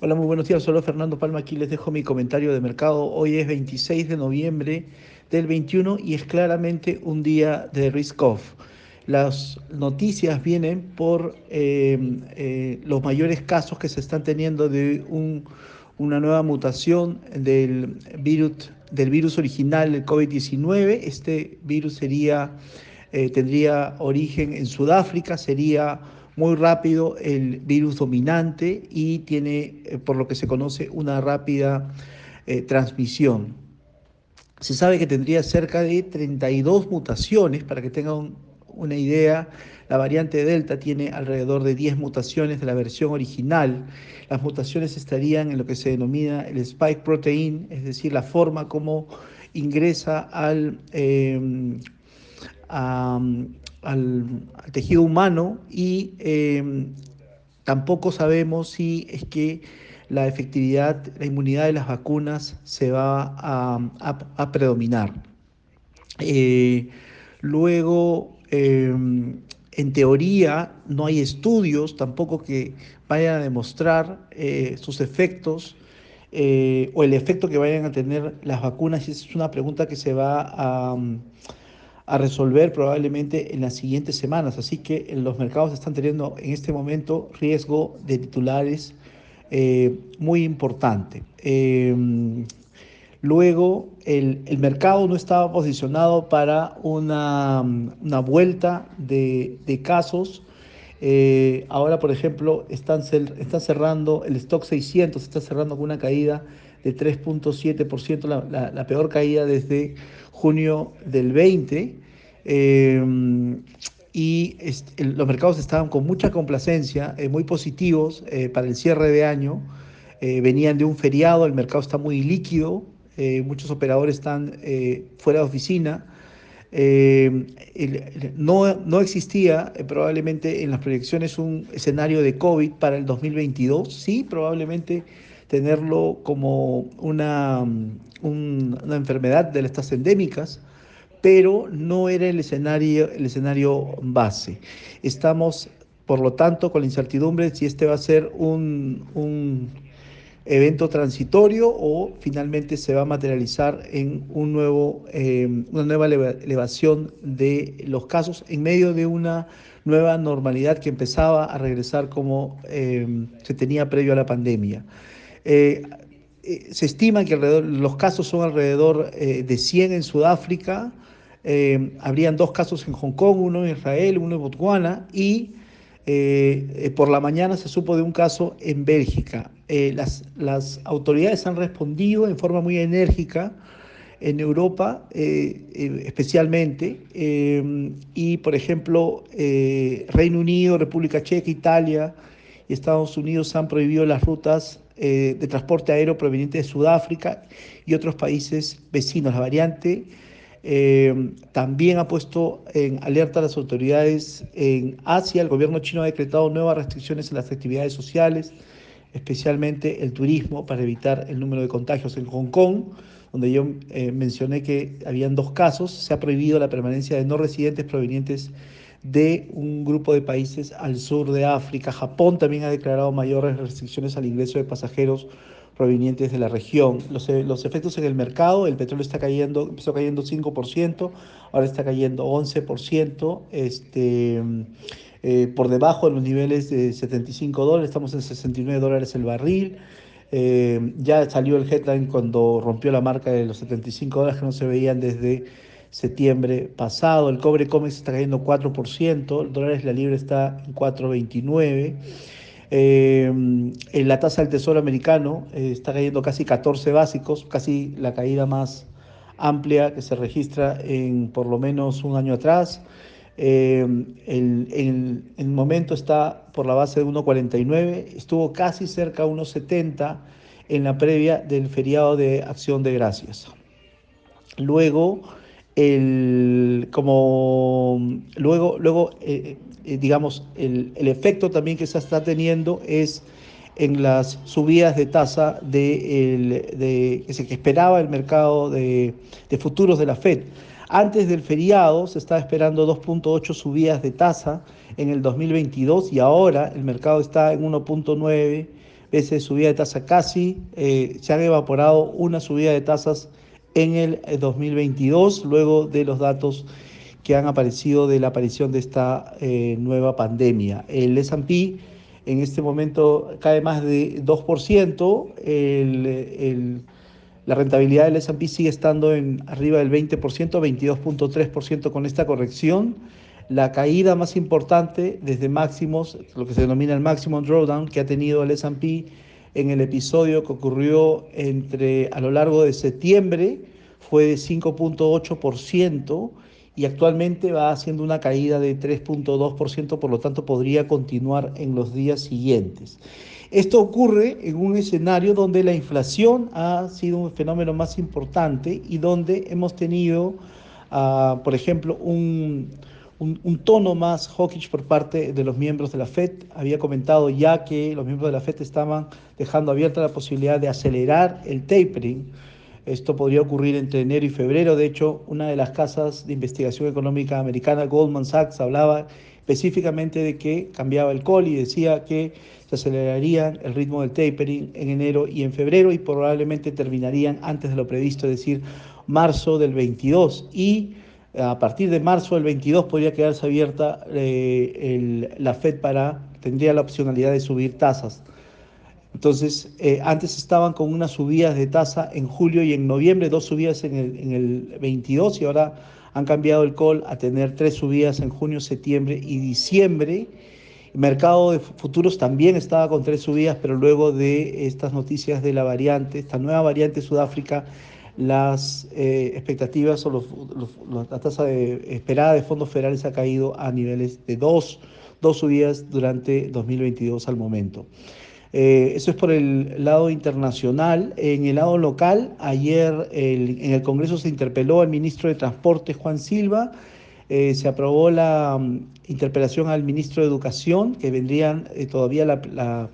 Hola, muy buenos días. Solo Fernando Palma aquí les dejo mi comentario de mercado. Hoy es 26 de noviembre del 21 y es claramente un día de risk-off. Las noticias vienen por los mayores casos que se están teniendo de una nueva mutación del virus original, el COVID-19. Este virus tendría origen en Sudáfrica, sería muy rápido el virus dominante y tiene, por lo que se conoce, una rápida transmisión. Se sabe que tendría cerca de 32 mutaciones, para que tengan una idea. La variante Delta tiene alrededor de 10 mutaciones de la versión original. Las mutaciones estarían en lo que se denomina el spike protein, es decir, la forma como ingresa a, al tejido humano y tampoco sabemos si es que la efectividad, la inmunidad de las vacunas se va a predominar. Eh, luego, en teoría, no hay estudios tampoco que vayan a demostrar sus efectos o el efecto que vayan a tener las vacunas. Y esa es una pregunta que se va a resolver probablemente en las siguientes semanas. Así que los mercados están teniendo en este momento riesgo de titulares muy importante. Luego, el mercado no estaba posicionado para una vuelta de casos. Ahora, por ejemplo, está cerrando el stock 600, está cerrando con una caída de 3,7%, la peor caída desde junio del 20. eh, los mercados estaban con mucha complacencia, muy positivos para el cierre de año. Venían de un feriado, el mercado está muy líquido, muchos operadores están fuera de oficina. No existía probablemente en las proyecciones un escenario de COVID para el 2022. Sí, probablemente tenerlo como una enfermedad de estas endémicas, pero no era el escenario base. Estamos, por lo tanto, con la incertidumbre si este va a ser un evento transitorio o finalmente se va a materializar en una nueva elevación de los casos en medio de una nueva normalidad que empezaba a regresar como se tenía previo a la pandemia. Eh, Se estima que los casos son alrededor de 100 en Sudáfrica. Habrían dos casos en Hong Kong, uno en Israel, uno en Botswana y por la mañana se supo de un caso en Bélgica. Las autoridades han respondido en forma muy enérgica en Europa, especialmente, y por ejemplo, Reino Unido, República Checa, Italia y Estados Unidos han prohibido las rutas de transporte aéreo provenientes de Sudáfrica y otros países vecinos. La variante también ha puesto en alerta a las autoridades en Asia. El gobierno chino ha decretado nuevas restricciones en las actividades sociales, especialmente el turismo, para evitar el número de contagios. En Hong Kong, donde yo mencioné que habían dos casos, se ha prohibido la permanencia de no residentes provenientes de un grupo de países al sur de África. Japón también ha declarado mayores restricciones al ingreso de pasajeros provenientes de la región. Los efectos en el mercado: el petróleo está cayendo, empezó cayendo 5%, ahora está cayendo 11%, por debajo de los niveles de $75, estamos en $69 el barril. Ya salió el headline cuando rompió la marca de los $75 que no se veían desde septiembre pasado. El cobre COMEX está cayendo 4%, el dólar la libra está en 4,29. La tasa del tesoro americano está cayendo casi 14 básicos, casi la caída más amplia que se registra en por lo menos un año atrás. El momento está por la base de 1,49, estuvo casi cerca a 1,70 en la previa del feriado de Acción de Gracias. Luego, digamos, el efecto también que se está teniendo es en las subidas de tasa que esperaba el mercado de futuros de la Fed. Antes del feriado se estaba esperando 2,8 subidas de tasa en el 2022 y ahora el mercado está en 1,9, veces subida de tasa casi, se han evaporado una subida de tasas en el 2022, luego de los datos que han aparecido de la aparición de esta nueva pandemia. El S&P en este momento cae más de 2%, la rentabilidad del S&P sigue estando en arriba del 20%, 22.3% con esta corrección. La caída más importante desde máximos, lo que se denomina el maximum drawdown que ha tenido el S&P en el episodio que ocurrió a lo largo de septiembre fue de 5.8% y actualmente va haciendo una caída de 3.2%, por lo tanto podría continuar en los días siguientes. Esto ocurre en un escenario donde la inflación ha sido un fenómeno más importante y donde hemos tenido, por ejemplo, un tono más hawkish por parte de los miembros de la Fed. Había comentado ya que los miembros de la Fed estaban dejando abierta la posibilidad de acelerar el tapering. Esto podría ocurrir entre enero y febrero. De hecho, una de las casas de investigación económica americana, Goldman Sachs, hablaba específicamente de que cambiaba el call y decía que se aceleraría el ritmo del tapering en enero y en febrero y probablemente terminarían antes de lo previsto, es decir, marzo del 22. Y a partir de marzo del 22 podría quedarse abierta la Fed tendría la opcionalidad de subir tasas. Entonces, antes estaban con unas subidas de tasa en julio y en noviembre, dos subidas en el 22 y ahora han cambiado el call a tener tres subidas en junio, septiembre y diciembre. El mercado de futuros también estaba con tres subidas, pero luego de estas noticias de la variante, esta nueva variante de Sudáfrica, las expectativas o la tasa esperada de fondos federales ha caído a niveles de dos subidas durante 2022 al momento. Eso es por el lado internacional. En el lado local, ayer en el Congreso se interpeló al ministro de Transporte, Juan Silva. Se aprobó la interpelación al ministro de Educación, que vendrían todavía la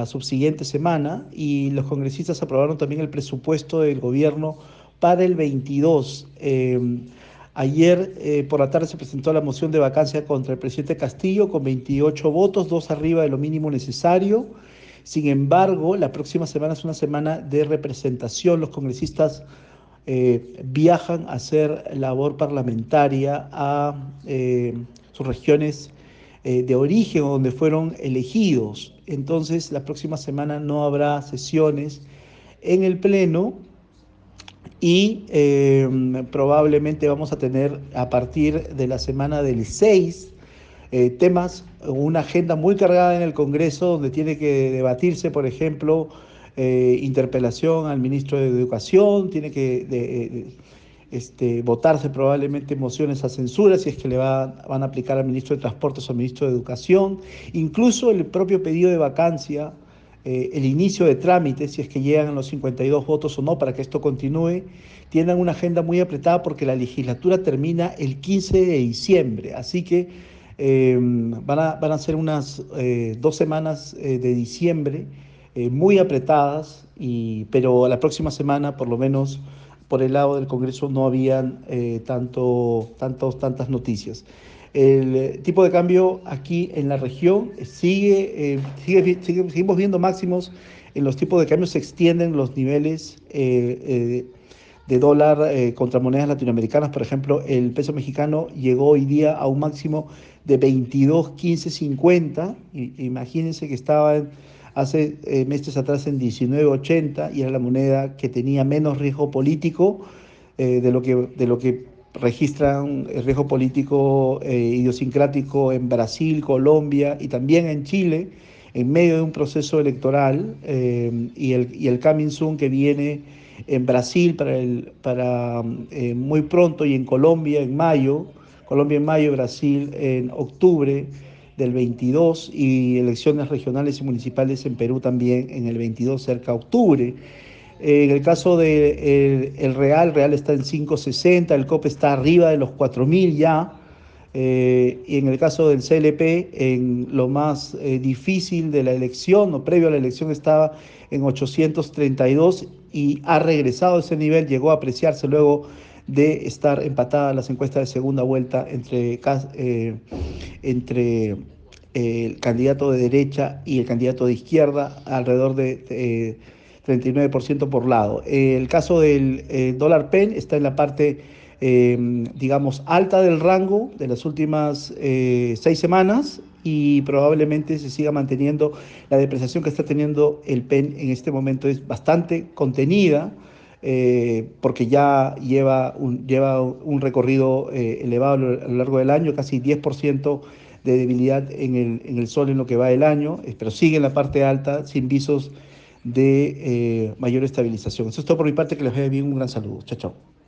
subsiguiente semana, y los congresistas aprobaron también el presupuesto del gobierno para el 22. Ayer por la tarde se presentó la moción de vacancia contra el presidente Castillo con 28 votos, dos arriba de lo mínimo necesario. Sin embargo, la próxima semana es una semana de representación. Los congresistas viajan a hacer labor parlamentaria a sus regiones de origen o donde fueron elegidos. Entonces, la próxima semana no habrá sesiones en el Pleno y probablemente vamos a tener a partir de la semana del 6 temas, una agenda muy cargada en el Congreso donde tiene que debatirse, por ejemplo, interpelación al ministro de Educación, tiene que votarse probablemente mociones a censura si es que van a aplicar al ministro de Transportes o al ministro de Educación, incluso el propio pedido de vacancia, el inicio de trámites, si es que llegan a los 52 votos o no, para que esto continúe, tienen una agenda muy apretada porque la legislatura termina el 15 de diciembre, así que van a ser unas 2 semanas de diciembre muy apretadas, pero la próxima semana, por lo menos por el lado del Congreso, no habían tantas noticias. El tipo de cambio aquí en la región seguimos viendo máximos en los tipos de cambio, se extienden los niveles de dólar contra monedas latinoamericanas. Por ejemplo, el peso mexicano llegó hoy día a un máximo de 22.1550. Imagínense que estaba hace meses atrás en 19.80 y era la moneda que tenía menos riesgo político de lo que registran el riesgo político idiosincrático en Brasil, Colombia y también en Chile, en medio de un proceso electoral y el coming soon que viene en Brasil para muy pronto y en Colombia en mayo, Brasil en octubre del 22 y elecciones regionales y municipales en Perú también en el 22 cerca de octubre. En el caso del Real está en 5.60, el COP está arriba de los 4.000 ya. Y en el caso del CLP, en lo más difícil de la elección o previo a la elección estaba en 832 y ha regresado a ese nivel, llegó a apreciarse luego de estar empatada las encuestas de segunda vuelta entre el candidato de derecha y el candidato de izquierda, alrededor de 39% por lado. El caso del dólar PEN está en la parte, digamos, alta del rango de las últimas 6 semanas y probablemente se siga manteniendo. La depreciación que está teniendo el PEN en este momento es bastante contenida. Porque ya lleva un recorrido elevado a lo largo del año, casi 10% de debilidad en el sol en lo que va del año, pero sigue en la parte alta sin visos de mayor estabilización. Eso es todo por mi parte, que les vaya bien, un gran saludo. Chao, chao.